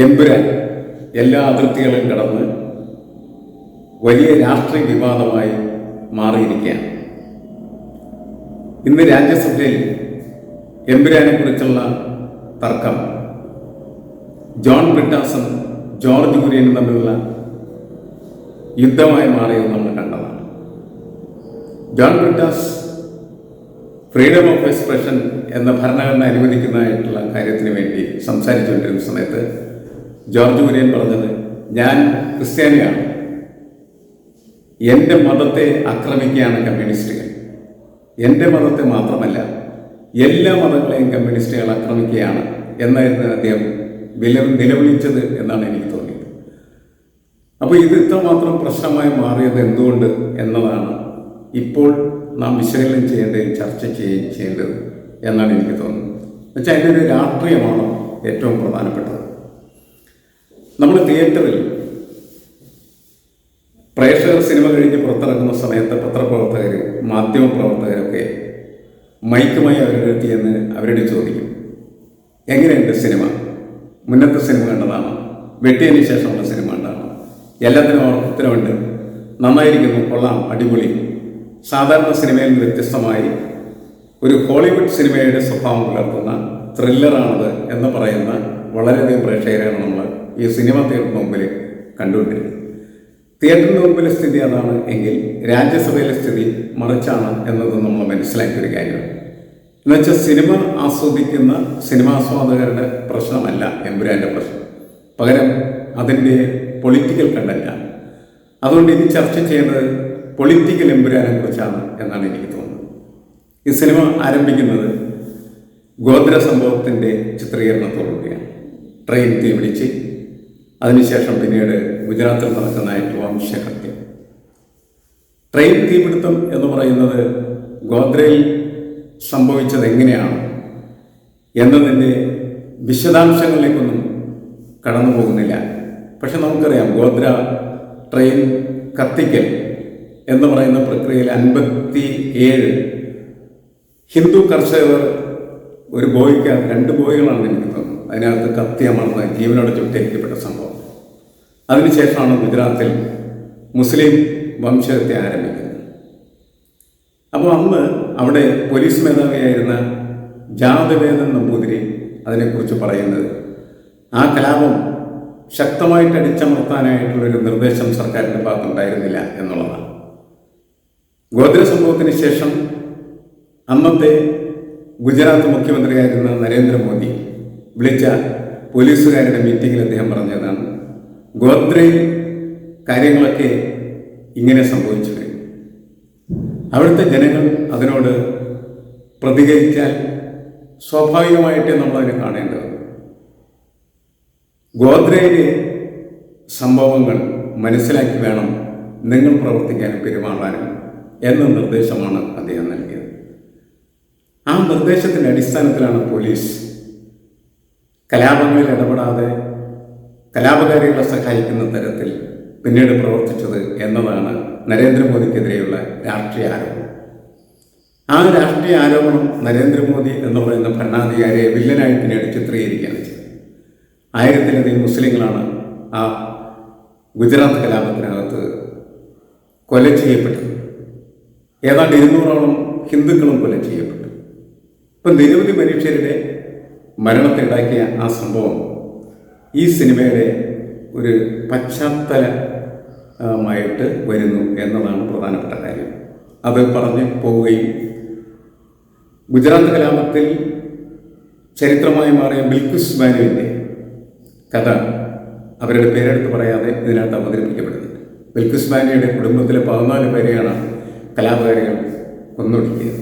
എമ്പുരാൻ എല്ലാ അതിർത്തികളും കടന്ന് വലിയ രാഷ്ട്രീയ വിവാദമായി മാറിയിരിക്കുകയാണ്. ഇന്ന് രാജ്യസഭയിൽ എമ്പുരാനെ കുറിച്ചുള്ള തർക്കം ജോൺ ബ്രിട്ടാസും ജോർജ് കുര്യനും തമ്മിലുള്ള യുദ്ധമായി മാറിയത് നമ്മൾ കണ്ടതാണ്. John Brittas freedom of expression എന്ന ഭരണഘടന അനുവദിക്കുന്നതായിട്ടുള്ള കാര്യത്തിന് വേണ്ടി സംസാരിച്ചുകൊണ്ടിരുന്ന സമയത്ത് ജോർജ് കുര്യൻ പറഞ്ഞത്, ഞാൻ ക്രിസ്ത്യാനിയാണ്, എൻ്റെ മതത്തെ ആക്രമിക്കുകയാണ് കമ്മ്യൂണിസ്റ്റുകൾ. എൻ്റെ മതത്തെ മാത്രമല്ല, എല്ലാ മതങ്ങളെയും കമ്മ്യൂണിസ്റ്റുകൾ ആക്രമിക്കുകയാണ് എന്നായിരുന്നു അദ്ദേഹം നിലവിളിച്ചത് എന്നാണ് എനിക്ക് തോന്നിയത്. അപ്പോൾ ഇത് ഇത്രമാത്രം പ്രശ്നമായി മാറിയത് എന്തുകൊണ്ട് എന്നതാണ് ഇപ്പോൾ നാം വിശകലനം ചെയ്യേണ്ടതും ചർച്ച ചെയ്യേണ്ടത് എന്നാണ് എനിക്ക് തോന്നുന്നത്. എന്നുവെച്ചാൽ അതിൻ്റെ ഒരു രാഷ്ട്രീയമാണ് ഏറ്റവും പ്രധാനപ്പെട്ടത്. നമ്മൾ തിയേറ്ററിൽ പ്രേക്ഷകർ സിനിമ കഴിഞ്ഞ് പുറത്തിറക്കുന്ന സമയത്ത് പത്രപ്രവർത്തകർ, മാധ്യമപ്രവർത്തകരൊക്കെ മൈക്കുമായി അവരുടെ എത്തിയെന്ന് അവരോട് ചോദിക്കും, എങ്ങനെയുണ്ട് സിനിമ? മുന്നത്തെ സിനിമ കണ്ടതാണോ? വെട്ടിയതിന് ശേഷമുള്ള സിനിമ കണ്ടതാണോ? എല്ലാത്തിനും ഉത്തരവുണ്ട്, നന്നായിരിക്കുന്നു, കൊള്ളാം, അടിപൊളി. സാധാരണ സിനിമയിൽ നിന്ന് വ്യത്യസ്തമായി ഒരു ഹോളിവുഡ് സിനിമയുടെ സ്വഭാവം പുലർത്തുന്ന ത്രില്ലറാണത് എന്ന് പറയുന്ന വളരെയധികം പ്രേക്ഷകരാണ് നമ്മൾ ഈ സിനിമ തിയേറ്ററിന് മുമ്പിൽ കണ്ടുകൊണ്ടിരുന്നത്. തിയേറ്ററിന് മുമ്പിലെ സ്ഥിതി അതാണ് എങ്കിൽ രാജ്യസഭയിലെ സ്ഥിതി മറിച്ചാണ് എന്നത് നമ്മൾ മനസ്സിലാക്കിയൊരു കാര്യമാണ്. എന്നുവെച്ചാൽ സിനിമ ആസ്വദിക്കുന്ന സിനിമാസ്വാദകരുടെ പ്രശ്നമല്ല എമ്പുരാൻ്റെ പ്രശ്നം, പകരം അതിൻ്റെ പൊളിറ്റിക്കൽ കണ്ടന്റാണ്. അതുകൊണ്ട് ഇനി ചർച്ച ചെയ്യുന്നത് പൊളിറ്റിക്കൽ എമ്പുരാനെ കുറിച്ചാണ് എന്നാണ് എനിക്ക് തോന്നുന്നത്. ഈ സിനിമ ആരംഭിക്കുന്നത് ഗോദ്ര സംഭവത്തിൻ്റെ ചിത്രീകരണത്തോടുകൂടിയാണ്. ട്രെയിൻ തീപിടിച്ച് അതിനുശേഷം പിന്നീട് ഗുജറാത്തിൽ നടക്കുന്നതായിട്ടുള്ള വംശഹത്യ. ട്രെയിൻ തീപിടുത്തം എന്ന് പറയുന്നത് ഗോദ്രയിൽ സംഭവിച്ചത് എങ്ങനെയാണ് എന്നതിൻ്റെ വിശദാംശങ്ങളിലേക്കൊന്നും കടന്നു പോകുന്നില്ല. പക്ഷെ നമുക്കറിയാം, ഗോദ്ര ട്രെയിൻ കത്തിക്കൽ എന്ന് പറയുന്ന പ്രക്രിയയിൽ 57 ഹിന്ദു കർഷകർ ഒരു ബോയിക്കകത്ത്, 2 ബോയികളാണെന്ന് എനിക്ക് തോന്നുന്നു, അതിനകത്ത് കത്തി അമർന്ന് ജീവനോടെ ചുട്ടരിക്കപ്പെട്ട സംഭവം. അതിനുശേഷമാണ് ഗുജറാത്തിൽ മുസ്ലിം വംശഹത്യ ആരംഭിക്കുന്നത്. അപ്പോൾ അന്ന് അവിടെ പോലീസ് മേധാവിയായിരുന്ന ജാതവേദൻ നമ്പൂതിരി അതിനെക്കുറിച്ച് പറയുന്നത്, ആ കലാപം ശക്തമായിട്ട് അടിച്ചമർത്താനായിട്ടുള്ളൊരു നിർദ്ദേശം സർക്കാരിൻ്റെ ഭാഗത്തുണ്ടായിരുന്നില്ല എന്നുള്ളതാണ്. ഗോദ്ര സംഭവത്തിന് ശേഷം അന്നത്തെ ഗുജറാത്ത് മുഖ്യമന്ത്രിയായിരുന്ന നരേന്ദ്രമോദി വിളിച്ച പോലീസുകാരുടെ മീറ്റിങ്ങിൽ അദ്ദേഹം പറഞ്ഞതാണ്, ഗോദ്രയിൽ കാര്യങ്ങളൊക്കെ ഇങ്ങനെ സംഭവിച്ചു കഴിഞ്ഞു. അവിടുത്തെ ജനങ്ങൾ അതിനോട് പ്രതികരിച്ചാൽ സ്വാഭാവികമായിട്ടേ നമ്മളതിനെ കാണേണ്ടത്. ഗോദ്രയിലെ സംഭവങ്ങൾ മനസ്സിലാക്കി വേണം നിങ്ങൾ പ്രവർത്തിക്കാനും പെരുമാറാനും എന്ന നിർദ്ദേശമാണ് അദ്ദേഹം നൽകിയത്. ആ നിർദ്ദേശത്തിൻ്റെ അടിസ്ഥാനത്തിലാണ് പോലീസ് കലാപങ്ങളിൽ ഇടപെടാതെ കലാപകാരികളെ സഹായിക്കുന്ന തരത്തിൽ പിന്നീട് പ്രവർത്തിച്ചത് എന്നതാണ് നരേന്ദ്രമോദിക്കെതിരെയുള്ള രാഷ്ട്രീയ ആരോപണം. ആ രാഷ്ട്രീയ ആരോപണം നരേന്ദ്രമോദി എന്ന് പറയുന്ന ഭരണാധികാരിയെ വില്ലനായി പിന്നീട് ചിത്രീകരിക്കുകയാണ് ചെയ്തത്. 1000-ലധികം മുസ്ലിങ്ങളാണ് ആ ഗുജറാത്ത് കലാപത്തിനകത്ത് കൊല ചെയ്യപ്പെട്ടത്. ഏതാണ്ട് 200ഓളം ഹിന്ദുക്കളും കൊല ചെയ്യപ്പെട്ടു. ഇപ്പം നിരവധി മനുഷ്യരുടെ മരണത്തെ ഉണ്ടാക്കിയ ആ സംഭവം ഈ സിനിമയുടെ ഒരു പശ്ചാത്തലമായിട്ട് വരുന്നു എന്നതാണ് പ്രധാനപ്പെട്ട കാര്യം. അത് പറഞ്ഞു പോവുകയും ഗുജറാത്ത് കലാപത്തിൽ ചരിത്രമായി മാറിയ ബിൽക്കിസ് ബാനുവിൻ്റെ കഥ അവരുടെ പേരെടുത്ത് പറയാതെ ഇതിനകത്ത് അവതരിപ്പിക്കപ്പെടുന്നുണ്ട്. ബിൽക്കിസ് ബാനുവിൻ്റെ കുടുംബത്തിലെ 14 പേരെയാണ് കലാപകാരികൾ കൊന്നൊടുക്കിയത്.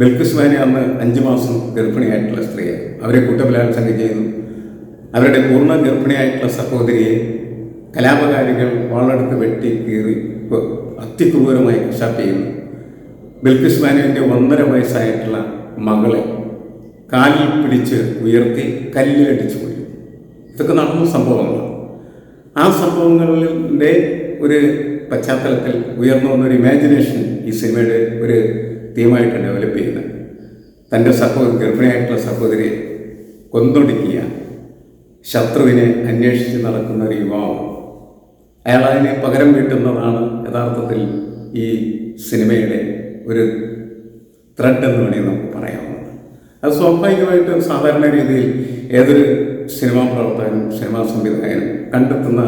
ബിൽക്കിസ് ബാനു അന്ന് 5 മാസം ഗർഭിണിയായിട്ടുള്ള സ്ത്രീയാണ്. അവരെ കൂട്ടബലാത്സംഗം ചെയ്യുന്നു. അവരുടെ പൂർണ്ണ ഗർഭിണിയായിട്ടുള്ള സഹോദരിയെ കലാപകാരികൾ വാളെടുത്ത് വെട്ടി കീറി അതിക്രൂരമായി കശാപ്പ് ചെയ്യുന്നു. ബിൽക്കിസ് ബാനുവിൻ്റെ 1.5 വയസ്സായിട്ടുള്ള മകളെ കാലിൽ പിടിച്ച് ഉയർത്തി കല്ലിലടിച്ചു പോയി. ഇതൊക്കെ നടന്ന സംഭവങ്ങളാണ്. ആ സംഭവങ്ങളുടെ ഒരു പശ്ചാത്തലത്തിൽ ഉയർന്നു വന്നൊരു ഇമാജിനേഷൻ ഈ സിനിമയുടെ ഒരു തീമായിട്ട് ഡെവലപ്പ് ചെയ്യുന്നത്. തൻ്റെ ഗർഭിണിയായിട്ടുള്ള സഹോദരിയെ കൊന്നൊടുക്കിയ ശത്രുവിനെ അന്വേഷിച്ച് നടക്കുന്ന ഒരു യുവാവ്. അയാൾ അതിനെ പകരം വീട്ടുന്നതാണ് യഥാർത്ഥത്തിൽ ഈ സിനിമയുടെ ഒരു ത്രെഡ് എന്ന് വേണമെങ്കിൽ നമുക്ക് പറയാവുന്നത്. അത് സ്വാഭാവികമായിട്ടും സാധാരണ രീതിയിൽ ഏതൊരു സിനിമാ പ്രവർത്തകനും സിനിമാ സംവിധായകനും കണ്ടെത്തുന്ന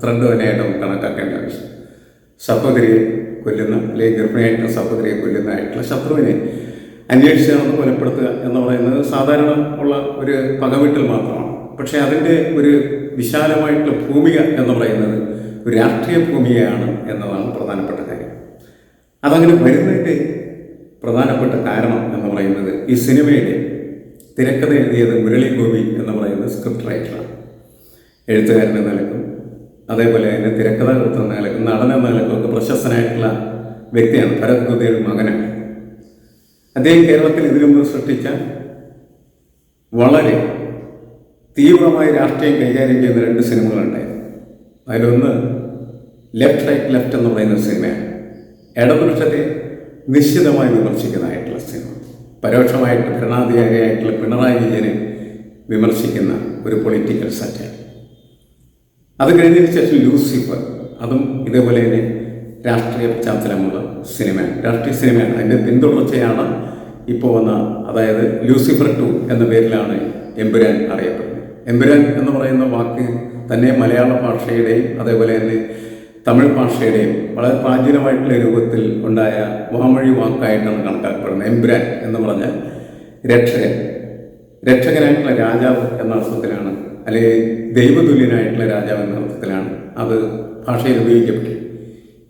ത്രെഡ് തന്നെയായിട്ട് നമുക്ക് കണക്കാക്കേണ്ട ആവശ്യം. സഹോദരിയെ കൊല്ലുന്ന അല്ലെങ്കിൽ ഗർഭിണിയായിട്ടുള്ള സഹോദരിയെ കൊല്ലുന്നതായിട്ടുള്ള ശത്രുവിനെ അന്വേഷിച്ച് നമുക്ക് കൊലപ്പെടുത്തുക എന്ന് പറയുന്നത് സാധാരണ ഉള്ള ഒരു പകവീട്ടൽ മാത്രമാണ്. പക്ഷേ അതിൻ്റെ ഒരു വിശാലമായിട്ടുള്ള ഭൂമിക എന്ന് പറയുന്നത് ഒരു രാഷ്ട്രീയ ഭൂമികയാണ് എന്നതാണ് പ്രധാനപ്പെട്ട കാര്യം. അതങ്ങനെ വരുന്നതിൻ്റെ പ്രധാനപ്പെട്ട കാരണം എന്ന് പറയുന്നത് ഈ സിനിമയുടെ തിരക്കഥ എഴുതിയത് മുരളി ഗോപി എന്ന് പറയുന്ന സ്ക്രിപ്റ്റ് റൈറ്ററാണ്. എഴുത്തുകാരൻ എന്ന നിലക്കും അതേപോലെ തന്നെ തിരക്കഥാകൃത്ത് എന്ന നിലക്കും നടൻ എന്ന നിലക്കും ഒക്കെ പ്രശസ്തനായിട്ടുള്ള വ്യക്തിയാണ്. ഭരത് ഗോപിയുടെ മകനാണ് അദ്ദേഹം. കേരളത്തിൽ ഇതിനു മുമ്പ് സൃഷ്ടിച്ച വളരെ തീവ്രമായ രാഷ്ട്രീയം കൈകാര്യം ചെയ്യുന്ന 2 സിനിമകളുണ്ടായിരുന്നു. അതിലൊന്ന് ലെഫ്റ്റ് റൈറ്റ് ലെഫ്റ്റ് എന്ന് പറയുന്ന സിനിമയാണ്. ഇടതുപക്ഷത്തെ നിശ്ചിതമായി വിമർശിക്കുന്നതായിട്ടുള്ള സിനിമ. പരോക്ഷമായിട്ട് ഭരണാധികാരിയായിട്ടുള്ള പിണറായി വിജയനെ വിമർശിക്കുന്ന ഒരു പൊളിറ്റിക്കൽ സറ്റയർ. അത് കഴിഞ്ഞതിന് ശേഷം ലൂസിഫർ, അതും ഇതേപോലെ തന്നെ രാഷ്ട്രീയ പശ്ചാത്തലമുള്ള സിനിമയാണ്, രാഷ്ട്രീയ സിനിമയാണ്. അതിൻ്റെ പിന്തുടർച്ചയാണ് ഇപ്പോൾ വന്ന, അതായത് ലൂസിഫർ 2 എന്ന പേരിലാണ് എമ്പുരാൻ അറിയപ്പെടുന്നത്. എമ്പുരാൻ എന്ന് പറയുന്ന വാക്ക് തന്നെ മലയാള ഭാഷയുടെയും അതേപോലെ തന്നെ തമിഴ് ഭാഷയുടെയും വളരെ പ്രാചീനമായിട്ടുള്ള രൂപത്തിൽ ഉണ്ടായ വാമൊഴി വാക്കായിട്ടാണ് കണക്കാക്കപ്പെടുന്നത്. എമ്പുരാൻ എന്ന് പറഞ്ഞാൽ രക്ഷകൻ, രക്ഷകനായിട്ടുള്ള രാജാവ് എന്ന അർത്ഥത്തിലാണ്, അല്ലെങ്കിൽ ദൈവതുല്യനായിട്ടുള്ള രാജാവ് എന്ന അർത്ഥത്തിലാണ് അത് ഭാഷയിൽ ഉപയോഗിക്കപ്പെട്ടത്.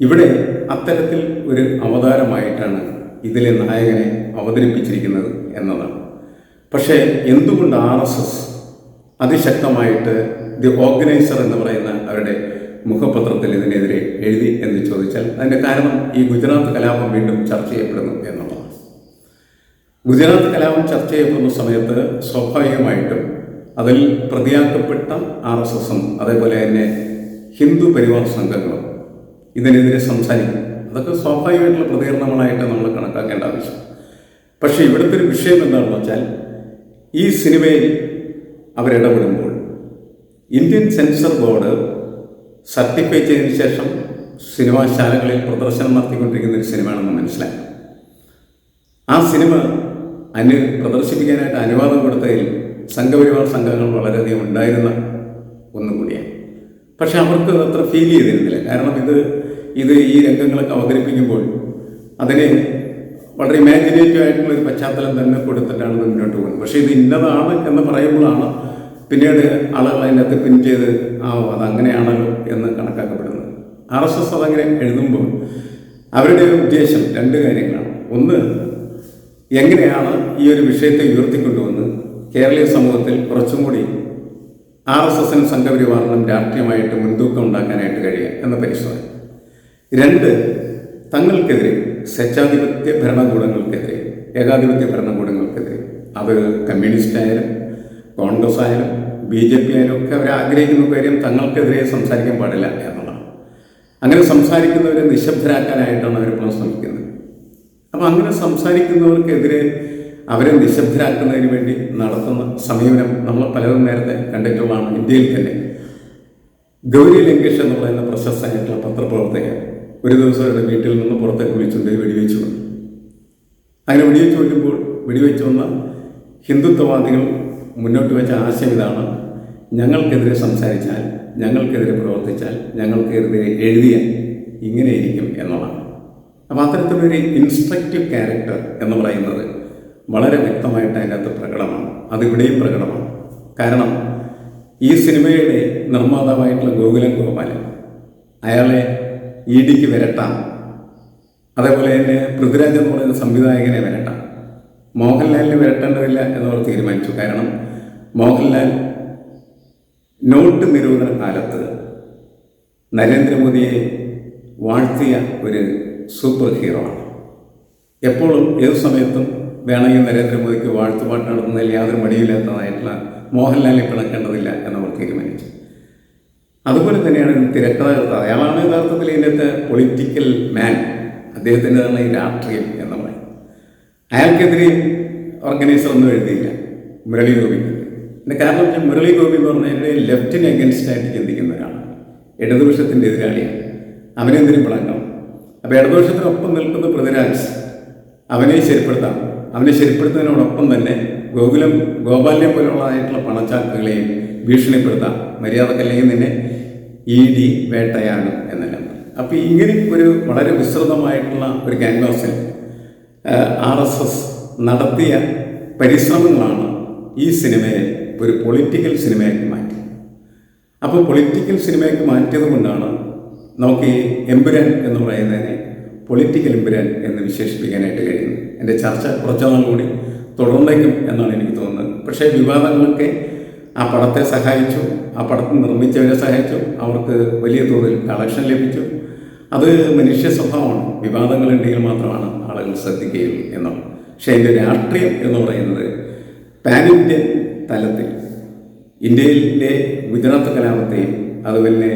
ഇവിടെ അത്തരത്തിൽ ഒരു അവതാരമായിട്ടാണ് ഇതിലെ നായകനെ അവതരിപ്പിച്ചിരിക്കുന്നത് എന്നതാണ്. പക്ഷേ എന്തുകൊണ്ട് RSS അതിശക്തമായിട്ട് ദി ഓർഗനൈസർ എന്ന് പറയുന്ന അവരുടെ മുഖപത്രത്തിൽ ഇതിനെതിരെ എഴുതി എന്ന് ചോദിച്ചാൽ അതിൻ്റെ കാരണം ഈ ഗുജറാത്ത് കലാപം വീണ്ടും ചർച്ച ചെയ്യപ്പെടുന്നു എന്നുള്ളതാണ്. ഗുജറാത്ത് കലാപം ചർച്ച ചെയ്യപ്പെടുന്ന സമയത്ത് സ്വാഭാവികമായിട്ടും അതിൽ പ്രതിയാക്കപ്പെട്ട RSSഉം അതേപോലെ തന്നെ ഹിന്ദു പരിവാർ സംഘങ്ങളും ഇതിനെതിരെ സംസാരിക്കും. അതൊക്കെ സ്വാഭാവികമായിട്ടുള്ള പ്രതികരണങ്ങളായിട്ട് നമ്മൾ കണക്കാക്കേണ്ട ആവശ്യം. പക്ഷേ ഇവിടുത്തെ ഒരു വിഷയം എന്താണെന്ന് വെച്ചാൽ ഈ സിനിമയിൽ അവരിടപെടുമ്പോൾ ഇന്ത്യൻ സെൻസർ ബോർഡ് സർട്ടിഫൈ ചെയ്തതിന് ശേഷം സിനിമാശാലകളിൽ പ്രദർശനം നടത്തിക്കൊണ്ടിരിക്കുന്ന ഒരു സിനിമയാണെന്ന് മനസ്സിലാക്കി. ആ സിനിമ പ്രദർശിപ്പിക്കാനായിട്ട് അനുവാദം കൊടുത്തതിൽ സംഘപരിവാർ സംഘങ്ങൾ വളരെയധികം ഉണ്ടായിരുന്ന ഒന്നുകൂടിയാണ്. പക്ഷെ അവർക്ക് അത്ര ഫീൽ ചെയ്തിരുന്നില്ല. കാരണം ഇത് ഈ രംഗങ്ങളൊക്കെ അവതരിപ്പിക്കുമ്പോൾ അതിനെ വളരെ ഇമാജിനേറ്റീവ് ആയിട്ടുള്ളൊരു പശ്ചാത്തലം തന്നെ കൊടുത്തിട്ടാണ് മുന്നോട്ട് പോകുന്നത്. പക്ഷേ ഇത് ഇന്നതാണ് എന്ന് പറയുമ്പോഴാണ് പിന്നീട് ആളുകൾ അതിനകത്ത് പിൻ ചെയ്ത് അതങ്ങനെയാണല്ലോ എന്ന് കണക്കാക്കപ്പെടുന്നത്. RSS അതങ്ങനെ എഴുതുമ്പോൾ അവരുടെ ഉദ്ദേശം 2 കാര്യങ്ങളാണ്. ഒന്ന്, എങ്ങനെയാണ് ഈ ഒരു വിഷയത്തെ ഉയർത്തിക്കൊണ്ടുവന്ന് കേരളീയ സമൂഹത്തിൽ കുറച്ചും കൂടി RSSനും സംഘപരിവാറിനും രാഷ്ട്രീയമായിട്ട് മുൻതൂക്കം ഉണ്ടാക്കാനായിട്ട് കഴിയുക എന്ന പരിശോധന. 2, തങ്ങൾക്കെതിരെ സ്വേച്ഛാധിപത്യ ഭരണകൂടങ്ങൾക്കെതിരെ, ഏകാധിപത്യ ഭരണകൂടങ്ങൾക്കെതിരെ, അത് കമ്മ്യൂണിസ്റ്റ് ആയാലും കോൺഗ്രസ് ആയാലും BJP ആയാലും ഒക്കെ അവർ ആഗ്രഹിക്കുന്ന കാര്യം തങ്ങൾക്കെതിരെ സംസാരിക്കാൻ പാടില്ല എന്നുള്ളതാണ്. അങ്ങനെ സംസാരിക്കുന്നവരെ നിശബ്ദരാക്കാനായിട്ടാണ് അവരിപ്പോൾ ശ്രമിക്കുന്നത്. അപ്പോൾ അങ്ങനെ സംസാരിക്കുന്നവർക്കെതിരെ അവരെ നിശബ്ദരാക്കുന്നതിന് വേണ്ടി നടത്തുന്ന സമീപനം നമ്മൾ പലരും നേരത്തെ കണ്ടിട്ടുള്ളതാണ്. ഇന്ത്യയിൽ തന്നെ ഗൗരി ലങ്കേഷ് എന്ന് പറയുന്ന പ്രശസ്തമായിട്ടുള്ള പത്രപ്രവർത്തകർ ഒരു ദിവസം അവരുടെ വീട്ടിൽ നിന്ന് പുറത്തേക്ക് വിളിച്ചുകൊണ്ട് വെടിവെച്ചു വന്നു. അങ്ങനെ വെടിവെച്ചു വന്ന ഹിന്ദുത്വവാദികൾ മുന്നോട്ട് വെച്ച ആശയം ഇതാണ്: ഞങ്ങൾക്കെതിരെ സംസാരിച്ചാൽ, ഞങ്ങൾക്കെതിരെ പ്രവർത്തിച്ചാൽ, ഞങ്ങൾക്കെതിരെ എഴുതിയാൽ ഇങ്ങനെയിരിക്കും എന്നുള്ളതാണ്. അപ്പോൾ അത്തരത്തിലൊരു ഇൻസ്ട്രക്റ്റീവ് ക്യാരക്ടർ എന്ന് പറയുന്നത് വളരെ വ്യക്തമായിട്ട് അതിനകത്ത് പ്രകടമാണ്. അതിവിടെയും പ്രകടമാണ്. കാരണം ഈ സിനിമയുടെ നിർമ്മാതാവായിട്ടുള്ള ഗോകുലം ഗോപാലൻ, അയാളെ EDക്ക് വരട്ടാം, അതേപോലെ തന്നെ പൃഥ്വിരാജ് എന്ന് പറയുന്ന സംവിധായകനെ വരട്ടാം, മോഹൻലാലിനെ വരട്ടേണ്ടതില്ല എന്നവർ തീരുമാനിച്ചു. കാരണം മോഹൻലാൽ നോട്ട് നിരോധന കാലത്ത് നരേന്ദ്രമോദിയെ വാഴ്ത്തിയ ഒരു സൂപ്പർ ഹീറോ ആണ്. എപ്പോഴും ഏത് സമയത്തും വേണമെങ്കിൽ നരേന്ദ്രമോദിക്ക് വാഴ്ത്തുപാട്ട് നടത്തുന്നതിൽ യാതൊരു മടിയില്ലാത്തതായിട്ടുള്ള മോഹൻലാലിനെ പിണക്കേണ്ടതില്ല എന്നവർ തീരുമാനിച്ചു. അതുപോലെ തന്നെയാണ് തിരക്കഥാകൃത്ത്. അയാളാണ് യഥാർത്ഥത്തിൽ ഇതിനകത്ത് പൊളിറ്റിക്കൽ മാൻ. അദ്ദേഹത്തിൻ്റെതാണ് ഈ രാഷ്ട്രീയം എന്ന് പറയുന്നത്. അയാൾക്കെതിരെ ഓർഗനൈസർ ഒന്നും എഴുതിയില്ല മുരളി ഗോപിക്ക്. എൻ്റെ കാരണം വെച്ചാൽ മുരളി ഗോപി എന്ന് പറഞ്ഞാൽ ലെഫ്റ്റിന് അഗൻസ്റ്റ് ആയിട്ട് ചിന്തിക്കുന്ന ഒരാളാണ്, ഇടതുപക്ഷത്തിൻ്റെ എതിരാളിയാണ്. അവനെന്തിനും പിളങ്ങണം. അപ്പോൾ ഇടതുപക്ഷത്തിനൊപ്പം നിൽക്കുന്ന പൃഥ്വിരാജ് അവനെ ശരിപ്പെടുത്താം. അവനെ ശരിപ്പെടുത്തുന്നതിനോടൊപ്പം തന്നെ ഗോപാലിനെ പോലുള്ളതായിട്ടുള്ള പണച്ചാക്കുകളെയും ഭീഷണിപ്പെടുത്താം. മര്യാദക്കല്ലെങ്കിൽ നിന്നെ ED വേട്ടയാടും എന്നെല്ലാം. അപ്പോൾ ഇങ്ങനെ ഒരു വളരെ വിസ്തൃതമായിട്ടുള്ള ഒരു ക്യാൻവാസിൽ RSS നടത്തിയ പരിശ്രമങ്ങളാണ് ഈ സിനിമയെ ഒരു പൊളിറ്റിക്കൽ സിനിമയാക്കി മാറ്റി. അപ്പോൾ പൊളിറ്റിക്കൽ സിനിമയാക്കി മാറ്റിയത് കൊണ്ടാണ് നമുക്ക് ഈ എമ്പുരാൻ എന്ന് പറയുന്നതിനെ പൊളിറ്റിക്കൽ എമ്പുരാൻ എന്ന് വിശേഷിപ്പിക്കാനായിട്ട് കഴിയുന്നത്. എൻ്റെ ചർച്ച കുറച്ചുനാൾ കൂടി തുടർന്നേക്കും എന്നാണ് എനിക്ക് തോന്നുന്നത്. പക്ഷേ വിവാദങ്ങളൊക്കെ ആ പടത്തെ സഹായിച്ചു, ആ പടത്തെ നിർമ്മിച്ചവരെ സഹായിച്ചു, അവർക്ക് വലിയ തോതിൽ കളക്ഷൻ ലഭിച്ചു. അത് മനുഷ്യ സ്വഭാവമാണ്. വിവാദങ്ങളുണ്ടെങ്കിൽ മാത്രമാണ് ആളുകൾ ശ്രദ്ധിക്കുകയുള്ളൂ എന്നുള്ളത്. പക്ഷേ അതിൻ്റെ രാഷ്ട്രീയം എന്ന് പറയുന്നത് പാൻ ഇന്ത്യൻ തലത്തിൽ ഇന്ത്യയിലെ ഗുജറാത്ത് കലാപത്തെയും അതുപോലെ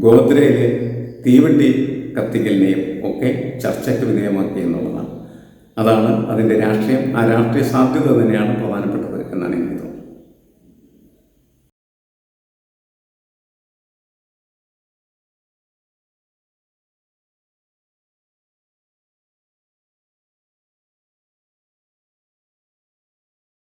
ഗോദ്രയിലെ തീവണ്ടി കത്തിക്കലിനെയും ഒക്കെ ചർച്ചയ്ക്ക് വിധേയമാക്കി എന്നുള്ളതാണ്. അതാണ് അതിൻ്റെ രാഷ്ട്രീയം. ആ രാഷ്ട്രീയ സാധ്യത തന്നെയാണ് പ്രധാനപ്പെട്ടത് എന്നാണ് എനിക്ക് തോന്നുന്നത്.